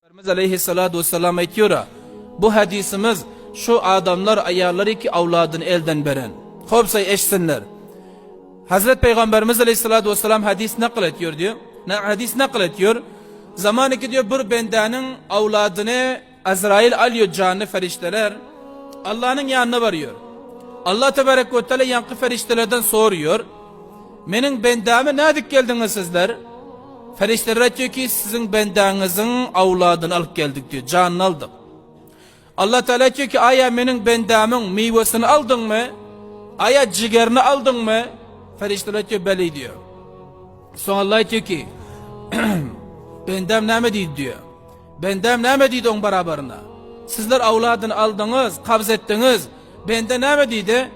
Peygamberimiz aleyhissalatu vesselam aytıyor, bu hadisimiz şu adamlar ayarları ki avladını elden veren. Hopsay eşsinler. Hazret Peygamberimiz aleyhissalatu vesselam hadis nakl ediyor diyor. Hadis nakl ediyor. Zamanı ki diyor bir bendenin avladını Azrail alıyor canlı ferişteler. Allah'ın yanına varıyor. Allah tebarek ve teala yankı feriştelerden soruyor. Menin bendeme nedik geldiniz sizler? Ferişteler diyor ki sizin bendenizin avladını alıp geldik diyor. Canını aldık. Allah Teala diyor ki aya menin bendemin meyvesini aldın mı? Aya ciğerini aldın mı? Ferişteler diyor beli diyor. Sonra Allah diyor ki bendem ne dedi diyor. Bendem ne dedi onun beraberine. Sizler avladını aldınız, kabz ettiniz. Bende ne dedi?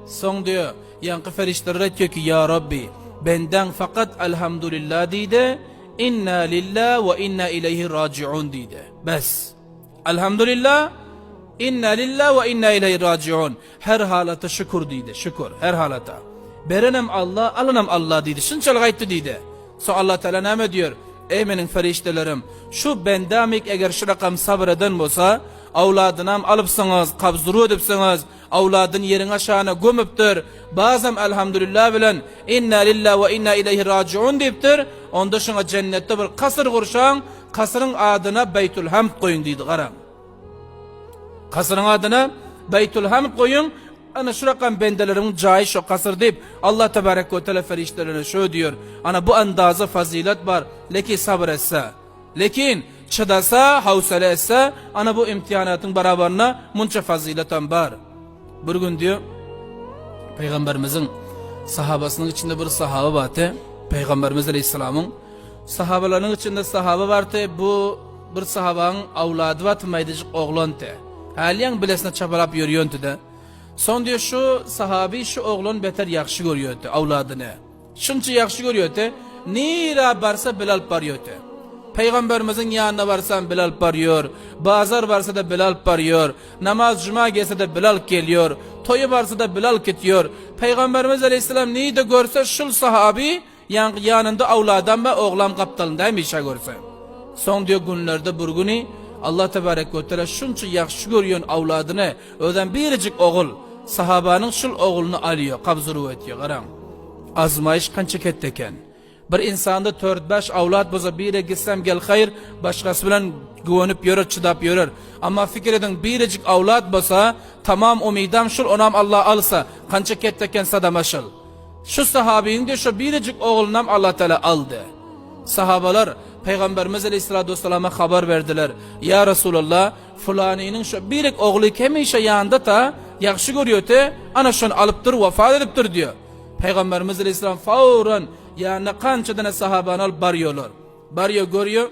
Son diyor. Yankı ferişteler diyor ki ya Rabbi benden fakat elhamdülillah dedi. İnna lillah ve inna ileyhi raciun dedi. Bes. Elhamdülillah. İnna lillah ve inna ileyhi raciun. Her halata şükür dedi. Şükür her halata. Berenem Allah, alınam Allah dedi. Şunçalık ayıttı dedi. So Allah Teala ne diyor? Ey benim feriştelerim, şu bendamik eğer şu rakam sabreden olsa, avladınam alıpsınız, kabzuru edipsiniz, avladın yerin aşağına gömüptür. Bazen elhamdülillah bilen inna lillah ve inna ileyhi raciun deyiptir. Onda şuna cennette bir kasır kurşan, kasırın adına Beytül Hamd koyun deydi qaram. Kasırın adına Beytül Hamd koyun. Ana şu rakam bendelerimin caiz şu kasır deyip Allah tebarek ve teala feriştelerine şöyle diyor. Ana bu andaza fazilet var. Lekin sabır etse. Lekin çıdasa, havsale etse ana bu imtihanatın beraberine munça faziletten var. Bir gün diyor Peygamberimizin sahabasının içinde bir sahaba vardı. Peygamberimiz Aleyhisselam'ın sahabalarının içinde sahaba vardı. Bu bir sahabanın avladı vardı maydacık oğlandı. Haliyen bilesine çabalap yürüyordu da. Son diyor şu sahabi şu oğlun beter yakşı görüyordu avladını. Şunca yakşı görüyordu. Nira varsa Bilal parıyordu. Peygamberimizin yanına varsan Bilal parıyor. Bazar varsa da Bilal parıyor. Namaz cuma gelse de Bilal geliyor. Toyu varsa da Bilal gidiyor. Peygamberimiz Aleyhisselam neyi de görse şu sahabi yanında avladan ve oğlan kaptalındayım işe görse. Son diyor günlerde bir günü Allah tebarek ve teala şunca yakşı görüyor avladını. Öden biricik oğul sahabanın şul oğlunu alıyor, kabzuru ediyor. Qaram. Azmayış kança ketteken. Bir insanda 4-5 avlad boza bire gitsem gel hayır, başkası bilen güvenip yürür, çıdap yürür. Ama fikir edin biricik avlad boza tamam umidam şul onam Allah alsa kança ketteken sadamaşıl. Şu sahabinin de şu biricik oğlunam Allah Teala aldı. Sahabalar Peygamberimiz Aleyhisselatü Vesselam'a haber verdiler. Ya Resulallah fulaninin şu biricik oğlu kemişe yanında da yakşı görüyordu. Ana şunu alıptır vefat ediptir diyor. Peygamberimiz Aleyhisselam fauran yani kançadana sahabanı alıp barıyorlar. Barıyor görüyor.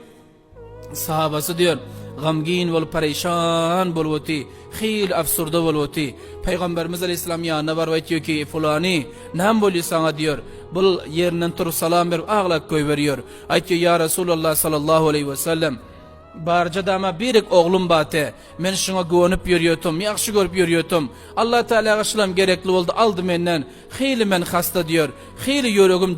Sahabası diyor. Gamgin vel perişan bolvoti. Khil afsurda bolvoti. Peygamberimiz Aleyhisselam yanına var ve diyor ki fulani nem boluyor sana diyor. Bu yerinden tur salam verip ağlak koy veriyor. Aytıyor ya Resulullah sallallahu aleyhi ve sellem. Barcada ama birik oğlum batı. Men şuna güvenip yürüyordum. Yakşı görüp yürüyordum. Allah Teala aşılam gerekli oldu. Aldı menden. Xeyli men hasta diyor. Xeyli yüreğim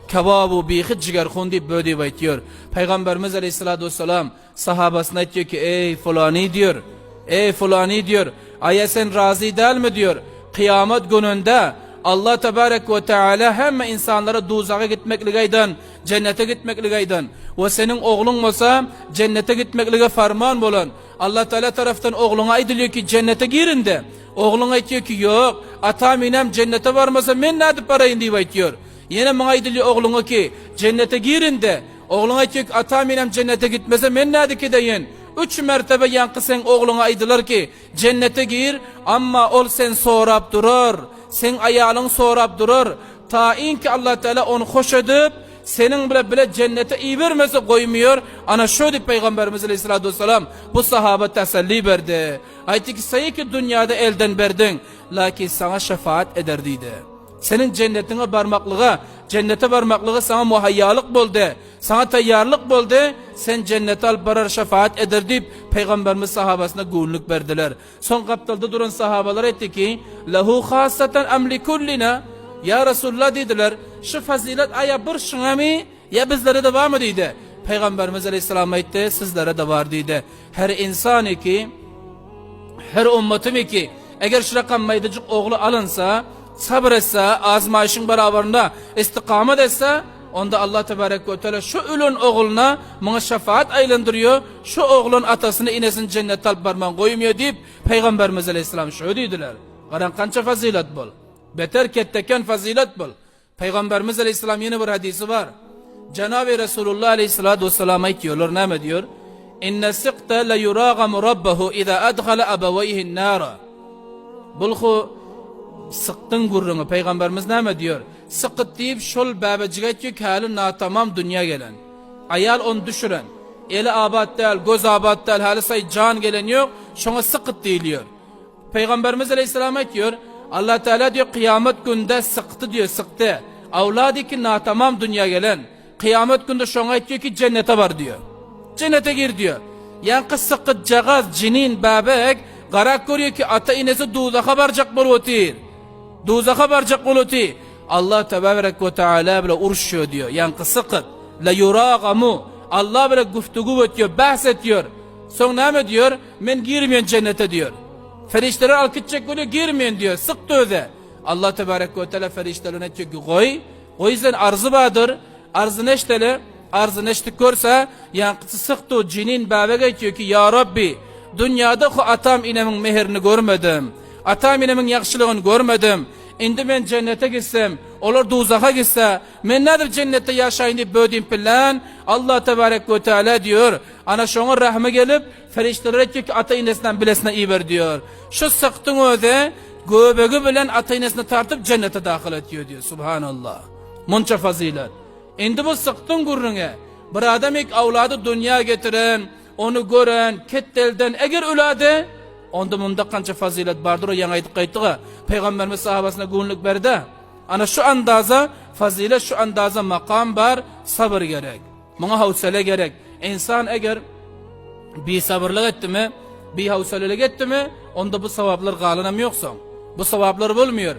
kebabu bihi ciger hundi böde baytıyor. Peygamberimiz Aleyhisselatü Vesselam sahabasına diyor ki ey fulani diyor. Ey fulani diyor. Aya sen razı değil mi diyor. Kıyamet gününde Allah Tebarek ve Teala hem insanlara dozağa gitmekligeyden, cennete gitmekligeyden ve senin oğlun olsa cennete gitmeklige farman bolan. Allah Teala taraftan oğluna aydılıyor ki cennete girin de. Oğluna diyor ki yok, atam inem cennete varmasa men ne adı parayın diye diyor. Yine bana aydılıyor oğluna ki cennete girin de. Oğluna diyor ki atam inem cennete gitmese men ne adı kideyin. 3 mertebe yankı sen oğluna aydılar ki cennete gir ama ol sen sorap durur. Sen ayalın sorap durur. Ta inki Allah Teala onu hoş edip senin bile cennete iyi vermese koymuyor. Ana şöyle Peygamberimiz Aleyhisselatü Vesselam bu sahaba teselli verdi. Ayeti ki sayı ki dünyada elden verdin. Lakin sana şefaat ederdiydi. Senin cennetine varmaklığa, cennete varmaklığa sana muhayyalık boldu. Sana tayyarlık boldu. Sen cennete alıp barar şefaat eder deyip Peygamberimiz sahabasına gönlük verdiler. Son kaptalda duran sahabalar etti ki lehu khasatan amli kullina. Ya Resulullah dediler şu fazilet aya bir şuna mi ya bizlere de var mı dedi. Peygamberimiz Aleyhisselam aytti, sizlere de var dedi. Her insan ki, her ummetim ki, eğer şurakan maydacık oğlu alınsa, sabır etse, azmayışın beraberinde istikamet etse, onda Allah Tebarek ve Teala şu ölün oğluna bana şefaat aylandırıyor, şu oğlun atasını inesin cennet alıp barman koymuyor deyip Peygamberimiz Aleyhisselam şöyle dediler. Karan kança fazilet bol. Beter ketteken fazilet bol. Peygamberimiz Aleyhisselam yeni bir hadisi var. Cenab-ı Resulullah Aleyhisselatü Vesselam aytiyorlar, ne diyor? İnne sıkta le yuragamu rabbahu idha adghala abavayhin nara. Bulhu sıktın gurrunu Peygamberimiz ne diyor? Sıkıt deyip şol babacıga ki hali natamam dünya gelen. Ayal on düşüren. Eli abad değil, göz abad değil, hali say can gelen yok. Şuna sıkıt deyiliyor. Peygamberimiz Aleyhisselam diyor, Allah Teala diyor kıyamet günde sıktı diyor, sıktı. Avladı ki natamam dünya gelen. Kıyamet günde şuna diyor ki cennete var diyor. Cennete gir diyor. Yankı sıkıt cagaz cinin babek garak görüyor ki ata inesi duzaka baracak bulutir. Duzaka baracak bulutir. Allah Tebarek ve Teala bile uruşuyor diyor. Yankı sıkıt. La yuragamu. Allah bile güftügü ediyor, bahsediyor. Sonra ne diyor? Men girmeyen cennete diyor. Ferişteler alkıtacak oluyor, girmeyen diyor. Sıktı öde. Allah Tebarek ve Teala feriştelerine diyor ki koy. O yüzden arzı vardır. Arzı neşteli. Arzı neştik görse yankısı sıktı cinin babege diyor ki ya Rabbi dünyada atam inemin meherini görmedim. Atam inemin yakışılığını görmedim. Indi ben cennete gitsem, olur duzaka gitse, men nedir cennette yaşayın deyip bödeyim plan. Allah Tebarek ve Teala diyor, ana şoğun rahme gelip, feriştelere diyor ki ata inesinden bilesine iyi ver diyor. Şu sıktın öde, göbeği bilen ata inesini tartıp cennete dahil ediyor diyor. Subhanallah. Munça fazilet. Indi bu sıktın gurruna, bir adam ilk avladı dünya getiren, onu gören, kettelden, eğer öladı, onda bunda kança fazilet vardır o yana aytık aytığa. Peygamberimiz sahabasına günlük berdi. Ana şu andaza fazilet, şu andaza makam var, sabır gerek. Buna havsale gerek. İnsan eğer bir sabırlık etti mi, bir havsalelik etti mi, onda bu sevaplar galınam yoksa. Bu sevaplar bulmuyor.